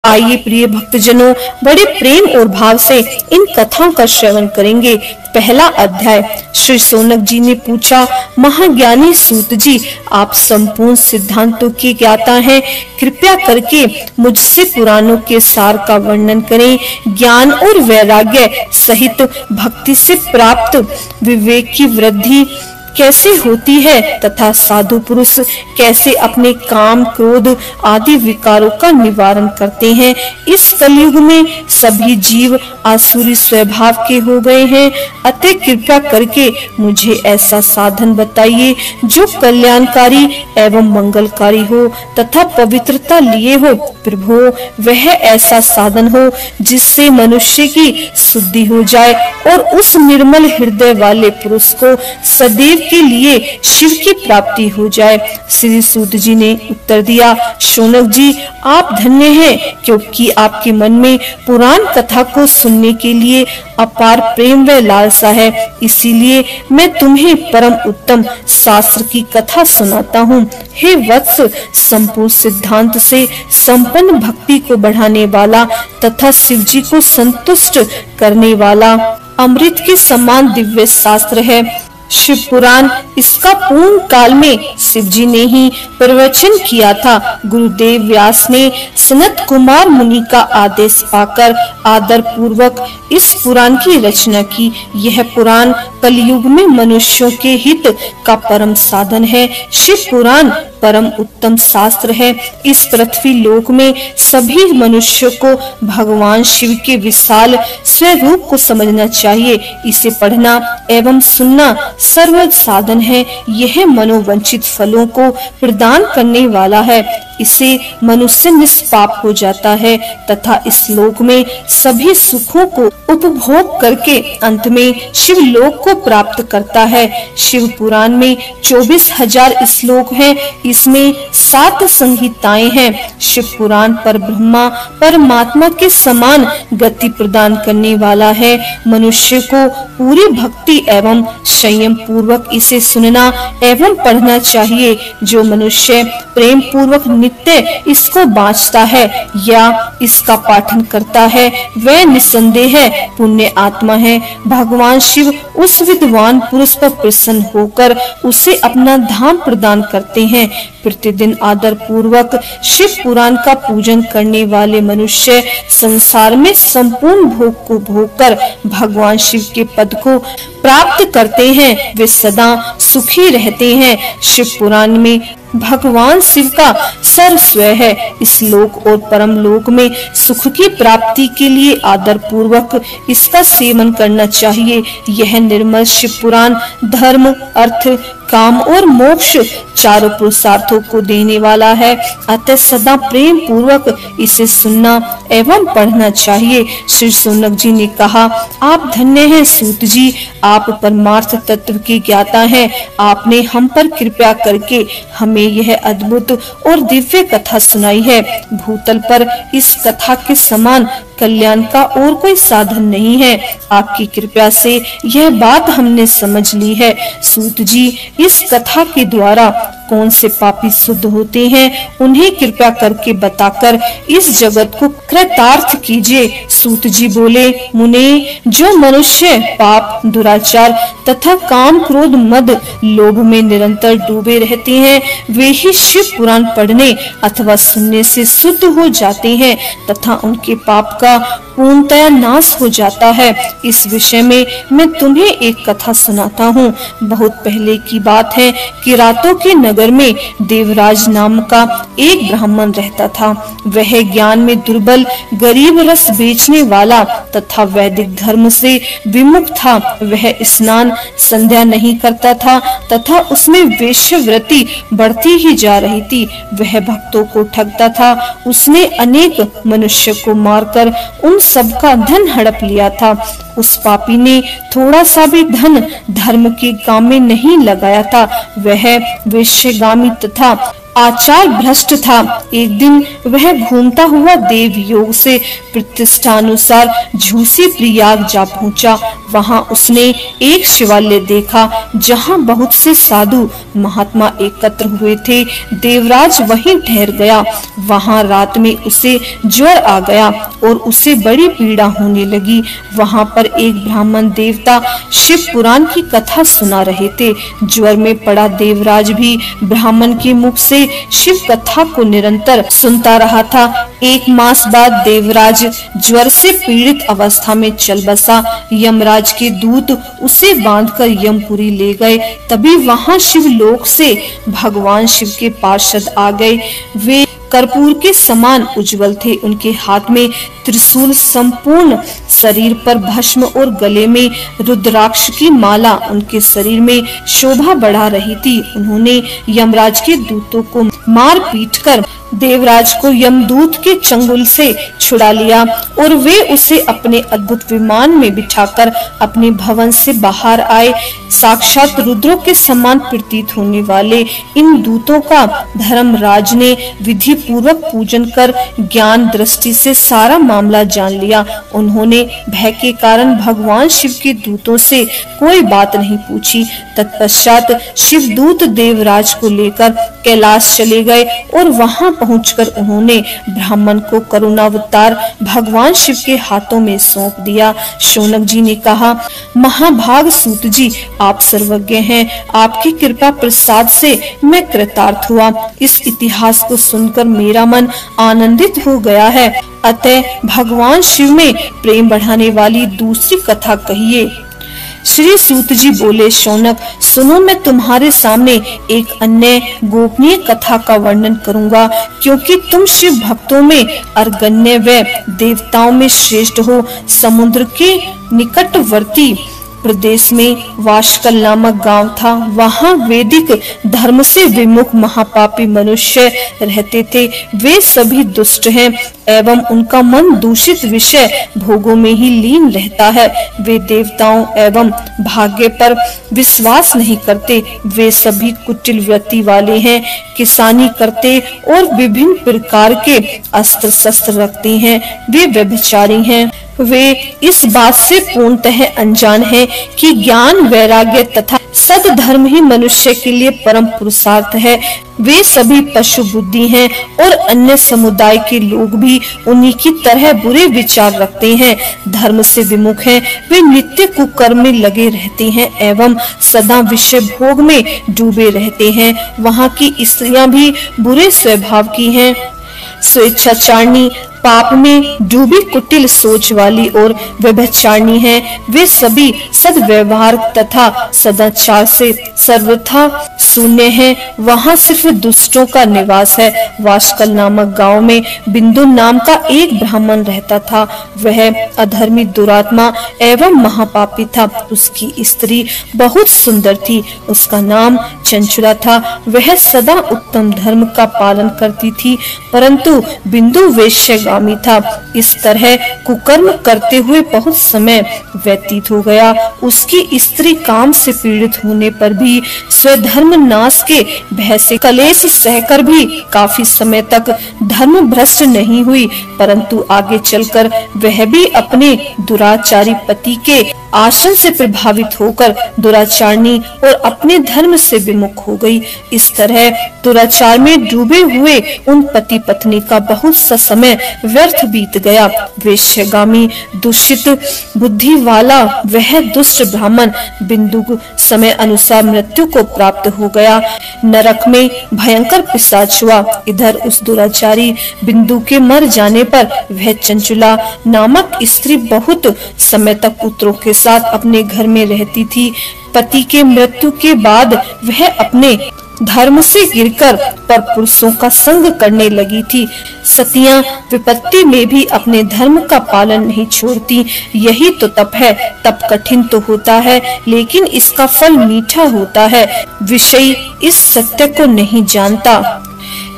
आइए प्रिय भक्तजनों, बड़े प्रेम और भाव से इन कथाओं का श्रवण करेंगे। पहला अध्याय। श्री शौनक जी ने पूछा, महाज्ञानी सूत जी, आप संपूर्ण सिद्धांतों की ज्ञाता हैं, कृपया करके मुझसे पुराणों के सार का वर्णन करें। ज्ञान और वैराग्य सहित भक्ति से प्राप्त विवेक की वृद्धि कैसे होती है तथा साधु पुरुष कैसे अपने काम, क्रोध आदि विकारों का निवारण करते हैं। इस कलयुग में सभी जीव आसुरी स्वभाव के हो गए हैं, अतः कृपया करके मुझे ऐसा साधन बताइए जो कल्याणकारी एवं मंगलकारी हो तथा पवित्रता लिए हो। प्रभु, वह ऐसा साधन हो जिससे मनुष्य की शुद्धि हो जाए और उस निर्मल हृदय वाले पुरुष को सदैव के लिए शिव की प्राप्ति हो जाए। श्री सूत जी ने उत्तर दिया, शौनक जी, आप धन्य हैं, क्योंकि आपके मन में पुराण कथा को सुनने के लिए अपार प्रेम व लालसा है। इसीलिए मैं तुम्हें परम उत्तम शास्त्र की कथा सुनाता हूँ। हे वत्स, संपूर्ण सिद्धांत से संपन्न भक्ति को बढ़ाने वाला तथा शिव जी को संतुष्ट करने वाला अमृत के समान दिव्य शास्त्र है शिव पुराण। इसका पूर्ण काल में शिव जी ने ही प्रवचन किया था। गुरुदेव व्यास ने सनत कुमार मुनि का आदेश पाकर आदर पूर्वक इस पुराण की रचना की। यह पुराण कलयुग में मनुष्यों के हित का परम साधन है। शिव पुराण परम उत्तम शास्त्र है। इस पृथ्वी लोक में सभी मनुष्यों को भगवान शिव के विशाल स्वरूप को समझना चाहिए। इसे पढ़ना एवं सुनना सर्वोच्च साधन है। यह मनोवंचित फलों को प्रदान करने वाला है। इसे मनुष्य निष्पाप हो जाता है तथा इस लोक में सभी सुखों को उपभोग करके अंत में शिव लोक को प्राप्त करता है। शिव पुराण में 24,000 श्लोक हैं। इसमें 7 संहिताएं हैं। शिव पुराण पर ब्रह्मा परमात्मा के समान गति प्रदान करने वाला है। मनुष्य को पूरी भक्ति एवं संयम पूर्वक इसे सुनना एवं पढ़ना चाहिए। जो मनुष्य प्रेम पूर्वक नित्य इसको बाँचता है या इसका पाठन करता है, वह निसंदेह पुण्य आत्मा है। भगवान शिव उस विद्वान पुरुष पर प्रसन्न होकर उसे अपना धाम प्रदान करते हैं। प्रतिदिन आदर पूर्वक शिव पुराण का पूजन करने वाले मनुष्य संसार में संपूर्ण भोग को भोगकर भगवान शिव के पद को प्राप्त करते हैं। वे सदा सुखी रहते हैं। शिव पुराण में भगवान शिव का सर्वस्व है। इस लोक और परम लोक में सुख की प्राप्ति के लिए आदर पूर्वक इसका सेवन करना चाहिए। यह निर्मल शिव पुराण धर्म, अर्थ, काम और मोक्ष चारों पुरुषार्थों को देने वाला है। अतः सदा प्रेम पूर्वक इसे सुनना एवं पढ़ना चाहिए। श्री शौनक जी ने कहा, आप धन्य हैं सूत जी, आप परमार्थ तत्व की ज्ञाता हैं। आपने हम पर कृपा करके हमें यह अद्भुत और दिव्य कथा सुनाई है। भूतल पर इस कथा के समान कल्याण का और कोई साधन नहीं है। आपकी कृपा से यह बात हमने समझ ली है। सूत जी, इस कथा के द्वारा कौन से पापी शुद्ध होते हैं, उन्हें कृपा करके बताकर इस जगत को कृतार्थ कीजिए। सूत जी बोले, मुने, जो मनुष्य पाप, दुराचार तथा काम, क्रोध, मद, लोभ में निरंतर डूबे रहते हैं, वे ही शिव पुराण पढ़ने अथवा सुनने से शुद्ध हो जाते हैं तथा उनके पाप का पूर्णतया नाश हो जाता है। इस विषय में मैं तुम्हें एक कथा सुनाता हूँ। बहुत पहले की बात है कि रातों के नगर में देवराज नाम का एक ब्राह्मण रहता था। वह ज्ञान में दुर्बल, गरीब, रस बेचने वाला तथा वैदिक धर्म से विमुख था। वह स्नान संध्या नहीं करता था तथा उसमें वेश्यावृत्ति बढ़ती ही जा रही थी। वह भक्तों को ठगता था। उसने अनेक मनुष्य को मारकर उन सबका धन हड़प लिया था। उस पापी ने थोड़ा सा भी धन धर्म के काम में नहीं लगाया था। वह वेश्यागामी तथा आचार भ्रष्ट था। एक दिन वह घूमता हुआ देव योग से प्रतिष्ठानुसार झूसी प्रयाग जा पहुंचा। वहां उसने एक शिवालय देखा जहां बहुत से साधु महात्मा एकत्र हुए थे। देवराज वहीं ठहर गया। वहां रात में उसे ज्वर आ गया और उसे बड़ी पीड़ा होने लगी। वहां पर एक ब्राह्मण देवता शिव पुराण की कथा सुना रहे थे। ज्वर में पड़ा देवराज भी ब्राह्मण के मुख से शिव कथा को निरंतर सुनता रहा था। 1 मास बाद देवराज ज्वर से पीड़ित अवस्था में चल बसा। यमराज के दूत उसे बांधकर यमपुरी ले गए। तभी वहां शिवलोक से भगवान शिव के पार्षद आ गए। वे कर्पूर के समान उज्जवल थे। उनके हाथ में त्रिशूल, संपूर्ण शरीर पर भस्म और गले में रुद्राक्ष की माला उनके शरीर में शोभा बढ़ा रही थी। उन्होंने यमराज के दूतों को मार पीट कर देवराज को यमदूत के चंगुल से छुड़ा लिया और वे उसे अपने अद्भुत विमान में बिठाकर अपने भवन से बाहर आए। साक्षात रुद्रों के समान प्रतीत होने वाले इन दूतों का धर्मराज ने विधि पूर्वक पूजन कर ज्ञान दृष्टि से सारा मामला जान लिया। उन्होंने भय के कारण भगवान शिव के दूतों से कोई बात नहीं पूछी। तत्पश्चात शिवदूत देवराज को लेकर कैलाश चले गए और वहां पहुंचकर उन्होंने ब्राह्मण को करुणावतार भगवान शिव के हाथों में सौंप दिया। शौनक जी ने कहा, महाभाग सूत जी, आप सर्वज्ञ हैं। आपकी कृपा प्रसाद से मैं कृतार्थ हुआ। इस इतिहास को सुनकर मेरा मन आनंदित हो गया है। अतः भगवान शिव में प्रेम बढ़ाने वाली दूसरी कथा कहिए। श्री सूत जी बोले, शौनक सुनो, मैं तुम्हारे सामने एक अन्य गोपनीय कथा का वर्णन करूंगा। क्योंकि तुम शिव भक्तों में अग्रगण्य व देवताओं में श्रेष्ठ हो। समुद्र के निकटवर्ती प्रदेश में वाशकल नामक गांव था। वहां वैदिक धर्म से विमुख महापापी मनुष्य रहते थे। वे सभी दुष्ट हैं एवं उनका मन दूषित विषय भोगों में ही लीन रहता है। वे देवताओं एवं भाग्य पर विश्वास नहीं करते। वे सभी कुटिल वृत्ति वाले हैं, किसानी करते और विभिन्न प्रकार के अस्त्र शस्त्र रखते हैं। वे व्यभिचारी हैं। वे इस बात से पूर्णतः अनजान हैं कि ज्ञान, वैराग्य तथा सद्धर्म ही मनुष्य के लिए परम पुरुषार्थ है। वे सभी पशु बुद्धि हैं और अन्य समुदाय के लोग भी उन्हीं की तरह बुरे विचार रखते हैं, धर्म से विमुख हैं। वे नित्य कुकर्म में लगे रहते हैं एवं सदा विषय भोग में डूबे रहते हैं। वहाँ की स्त्रियां भी बुरे स्वभाव की हैं, स्वेच्छाचारिणी, पाप में डूबी कुटिल सोच वाली और व्यभिचारिणी है। वे सभी सद्व्यवहार तथा सदाचार से सर्वथा शून्य हैं। वहाँ सिर्फ दुष्टों का निवास है। वाशकल नामक गांव में बिंदु नाम का एक ब्राह्मण रहता था। वह अधर्मी, दुरात्मा एवं महापापी था। उसकी स्त्री बहुत सुंदर थी। उसका नाम चंचुला था। वह सदा उत्तम धर्म का पालन करती थी, परंतु बिंदु वेश्यागामी था। इस तरह कुकर्म करते हुए बहुत समय व्यतीत हो गया। उसकी स्त्री काम से पीड़ित होने पर भी स्वधर्म नाश के भय से कलेश सहकर भी काफी समय तक धर्म भ्रष्ट नहीं हुई, परंतु आगे चलकर वह भी अपने दुराचारी पति के आसन से प्रभावित होकर दुराचारणी और अपने धर्म से विमुख हो गई। इस तरह दुराचार में डूबे हुए उन पति पत्नी का बहुत सा समय व्यर्थ बीत गया। वेश्यागामी, दूषित बुद्धि वाला वह दुष्ट ब्राह्मण बिंदु समय अनुसार मृत्यु को प्राप्त हो गया। नरक में भयंकर पिशाच हुआ। इधर उस दुराचारी बिंदु के मर जाने पर वह चंचुला नामक स्त्री बहुत समय तक पुत्रों के साथ अपने घर में रहती थी। पति के मृत्यु के बाद वह अपने धर्म से गिरकर पर पुरुषों का संग करने लगी थी। सतियां विपत्ति में भी अपने धर्म का पालन नहीं छोड़ती। यही तो तप है। तप कठिन तो होता है, लेकिन इसका फल मीठा होता है। विषयी इस सत्य को नहीं जानता,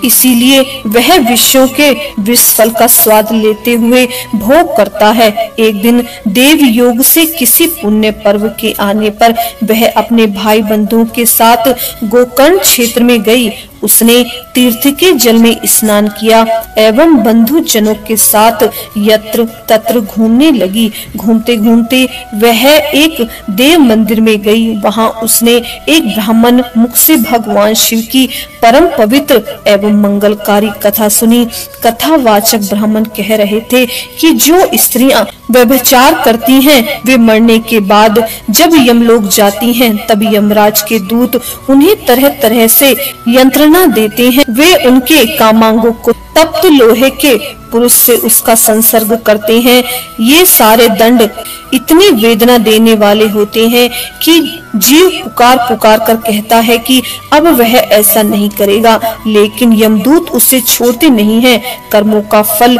इसीलिए वह विषयों के विष फल का स्वाद लेते हुए भोग करता है। एक दिन देव योग से किसी पुण्य पर्व के आने पर वह अपने भाई बंधुओं के साथ गोकर्ण क्षेत्र में गई। उसने तीर्थ के जल में स्नान किया एवं बंधु जनों के साथ यत्र तत्र घूमने लगी। घूमते घूमते वह एक देव मंदिर में गई। वहां उसने एक ब्राह्मण मुख से भगवान शिव की परम पवित्र एवं मंगलकारी कथा सुनी। कथावाचक ब्राह्मण कह रहे थे कि जो स्त्रियां व्यभिचार करती हैं वे मरने के बाद जब यमलोक जाती हैं तब यमराज के दूत उन्हें तरह तरह से यंत्रणा देते हैं। वे उनके कामांगों को तप्त लोहे के पुरुष से उसका संसर्ग करते हैं। ये सारे दंड इतनी वेदना देने वाले होते हैं कि जीव पुकार पुकार कर कहता है कि अब वह ऐसा नहीं करेगा, लेकिन यमदूत उसे छोड़ते नहीं हैं। कर्मों का फल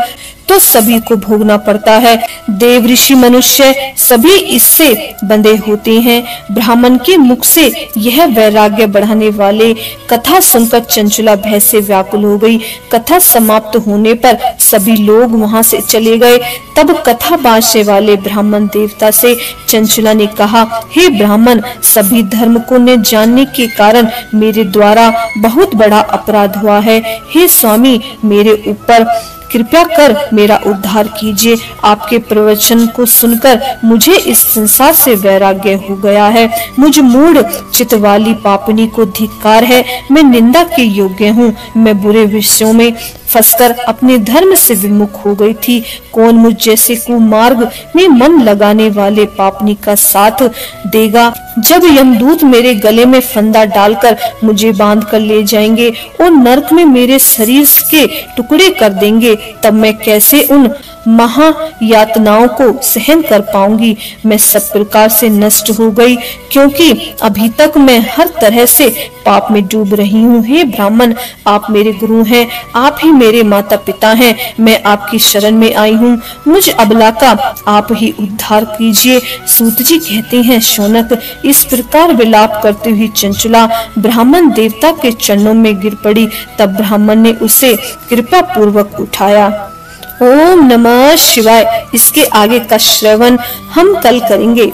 तो सभी को भोगना पड़ता है। देव ऋषि मनुष्य सभी इससे बंधे होते हैं। ब्राह्मण के मुख से यह वैराग्य बढ़ाने वाले कथा सुनकर चंचला भय से व्याकुल हो गई। कथा समाप्त होने पर सभी लोग वहां से चले गए। तब कथा बांटने वाले ब्राह्मण देवता से चंचला ने कहा, हे ब्राह्मण, सभी धर्म को न जानने के कारण मेरे द्वारा बहुत बड़ा अपराध हुआ है। हे स्वामी, मेरे ऊपर कृपया कर मेरा उद्धार कीजिए। आपके प्रवचन को सुनकर मुझे इस संसार से वैराग्य हो गया है। मुझ मूढ़ चित्त वाली पापनी को धिक्कार है। मैं निंदा के योग्य हूँ। मैं बुरे विषयों में फंसकर अपने धर्म से विमुख हो गई थी। कौन मुझ जैसे कुमार्ग में मन लगाने वाले पापनी का साथ देगा? जब यमदूत मेरे गले में फंदा डालकर मुझे बांध कर ले जाएंगे और नरक में मेरे शरीर के टुकड़े कर देंगे, तब मैं कैसे उन महा यातनाओं को सहन कर पाऊंगी। मैं सब प्रकार से नष्ट हो गई, क्योंकि अभी तक मैं हर तरह से पाप में डूब रही हूँ। हे ब्राह्मण, आप मेरे गुरु हैं, आप ही मेरे माता पिता हैं। मैं आपकी शरण में आई हूँ। मुझ अबला का आप ही उद्धार कीजिए। सूत जी कहते हैं, शौनक, इस प्रकार विलाप करती हुई चंचला ब्राह्मण देवता के चरणों में गिर पड़ी। तब ब्राह्मण ने उसे कृपा पूर्वक उठाया। ओम नमः शिवाय। इसके आगे का श्रवण हम कल करेंगे।